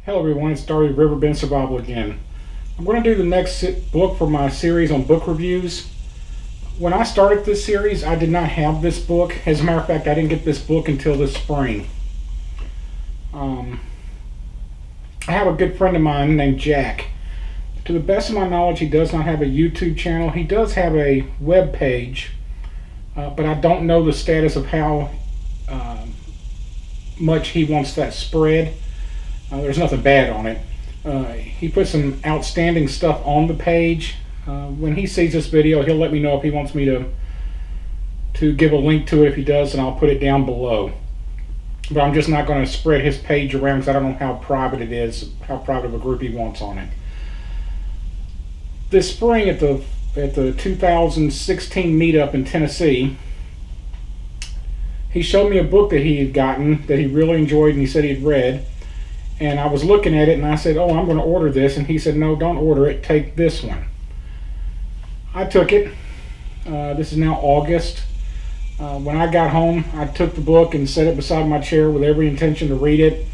Hello everyone, it's RiverBendSurvival again. I'm going to do the next book for my series on book reviews. When I started this series, I did not have this book. As a matter of fact, I didn't get this book until this spring. I have a good friend of mine named Jack. To the best of my knowledge, he does not have a YouTube channel. He does have a web page, but I don't know the status of how much he wants that spread. There's nothing bad on it. He put some outstanding stuff on the page. When he sees this video, he'll let me know if he wants me to give a link to it. If he does, and I'll put it down below. But I'm just not going to spread his page around because I don't know how private it is, how private of a group he wants on it. This spring at the 2016 meetup in Tennessee, he showed me a book that he had gotten that he really enjoyed and he said he'd read. And I was looking at it and I said, oh, I'm going to order this. And he said, no, don't order it. Take this one. I took it. This is now August. When I got home, I took the book and set it beside my chair with every intention to read it.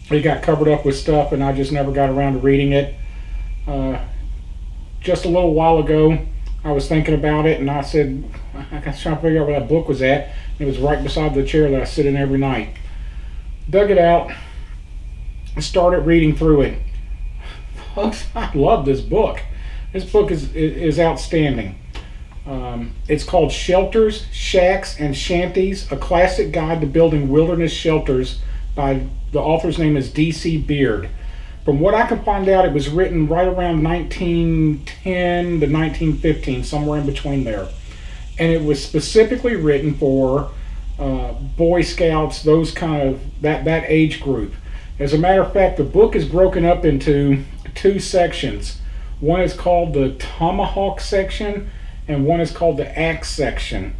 It got covered up with stuff and I just never got around to reading it. Just a little while ago, I was thinking about it and I said, I was trying to figure out where that book was at. It was right beside the chair that I sit in every night. Dug it out. Started reading through it. Folks, I love this book. This book is outstanding. It's called Shelters, Shacks, and Shanties, a classic guide to building wilderness shelters by the author's name is D.C. Beard. From what I can find out, it was written right around 1910 to 1915, somewhere in between there. And it was specifically written for Boy Scouts, those kind of, that age group. As a matter of fact, the book is broken up into two sections. One is called the Tomahawk section, and one is called the Axe section.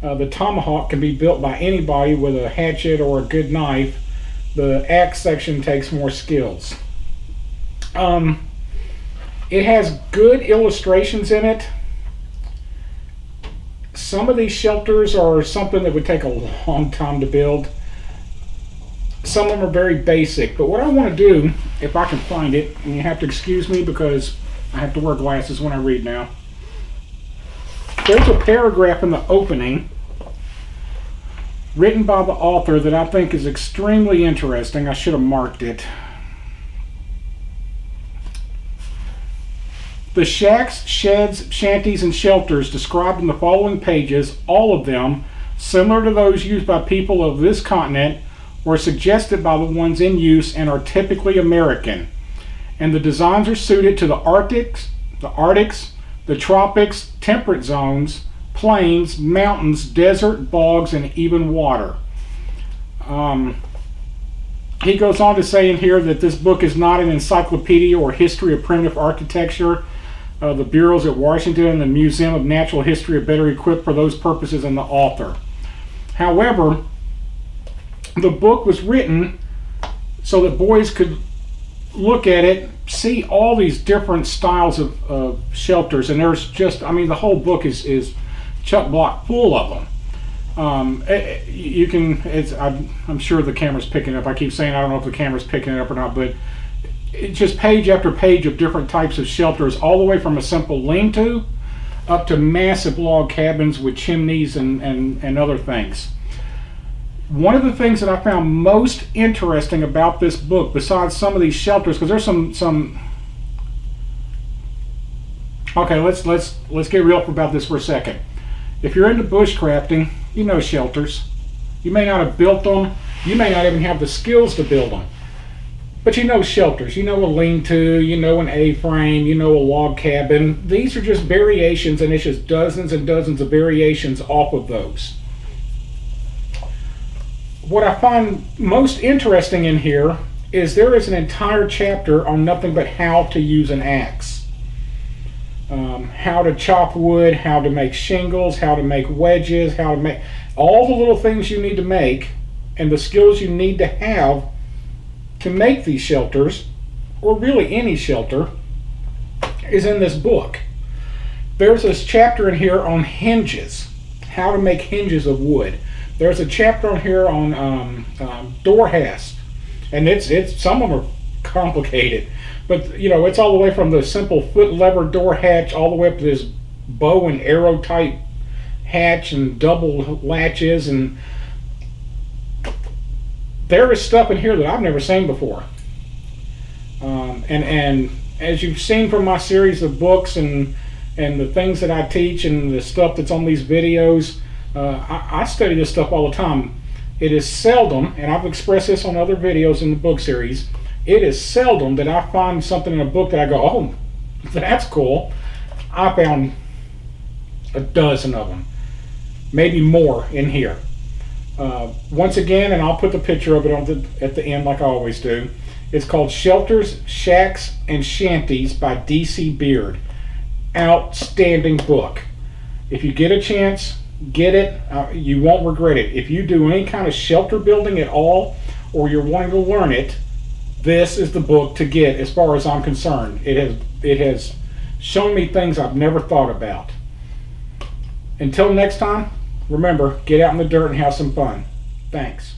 The Tomahawk can be built by anybody with a hatchet or a good knife. The Axe section takes more skills. It has good illustrations in it. Some of these shelters are something that would take a long time to build. Some of them are very basic, but what I want to do, if I can find it, and you have to excuse me because I have to wear glasses when I read now. There's a paragraph in the opening written by the author that I think is extremely interesting. I should have marked it. The shacks, sheds, shanties, and shelters described in the following pages, all of them similar to those used by people of this continent, were suggested by the ones in use and are typically American. And the designs are suited to the Arctics, the tropics, temperate zones, plains, mountains, desert, bogs, and even water. He goes on to say in here that this book is not an encyclopedia or history of primitive architecture. The bureaus at Washington and the Museum of Natural History are better equipped for those purposes than the author. However, the book was written so that boys could look at it, see all these different styles of shelters, and there's just, I mean, the whole book is chuck block full of them. You can, I'm sure the camera's picking it up. I keep saying I don't know if the camera's picking it up or not, but it's just page after page of different types of shelters, all the way from a simple lean-to up to massive log cabins with chimneys and other things. One of the things that I found most interesting about this book, besides some of these shelters, because there's some. Okay, let's get real about this for a second. If you're into bushcrafting, you know shelters. You may not have built them. You may not even have the skills to build them. But you know shelters. You know a lean-to. You know an A-frame. You know a log cabin. These are just variations, and it's just dozens and dozens of variations off of those. What I find most interesting in here is there is an entire chapter on nothing but how to use an axe. How to chop wood, how to make shingles, how to make wedges, how to make all the little things you need to make and the skills you need to have to make these shelters, or really any shelter, is in this book. There's this chapter in here on hinges, how to make hinges of wood. There's a chapter on here on door hasps, and it's some of them are complicated. But you know, it's all the way from the simple foot lever door hatch all the way up to this bow and arrow type hatch and double latches, and there is stuff in here that I've never seen before. And as you've seen from my series of books and the things that I teach and the stuff that's on these videos, I study this stuff all the time. It is seldom, and I've expressed this on other videos in the book series, it is seldom that I find something in a book that I go, oh, that's cool. I found a dozen of them, maybe more in here. Once again, and I'll put the picture of it at the end like I always do, it's called Shelters, Shacks, and Shanties by D.C. Beard. Outstanding book. If you get a chance, get it. You won't regret it. If you do any kind of shelter building at all, or you're wanting to learn it, this is the book to get as far as I'm concerned. It has shown me things I've never thought about. Until next time, remember, get out in the dirt and have some fun. Thanks.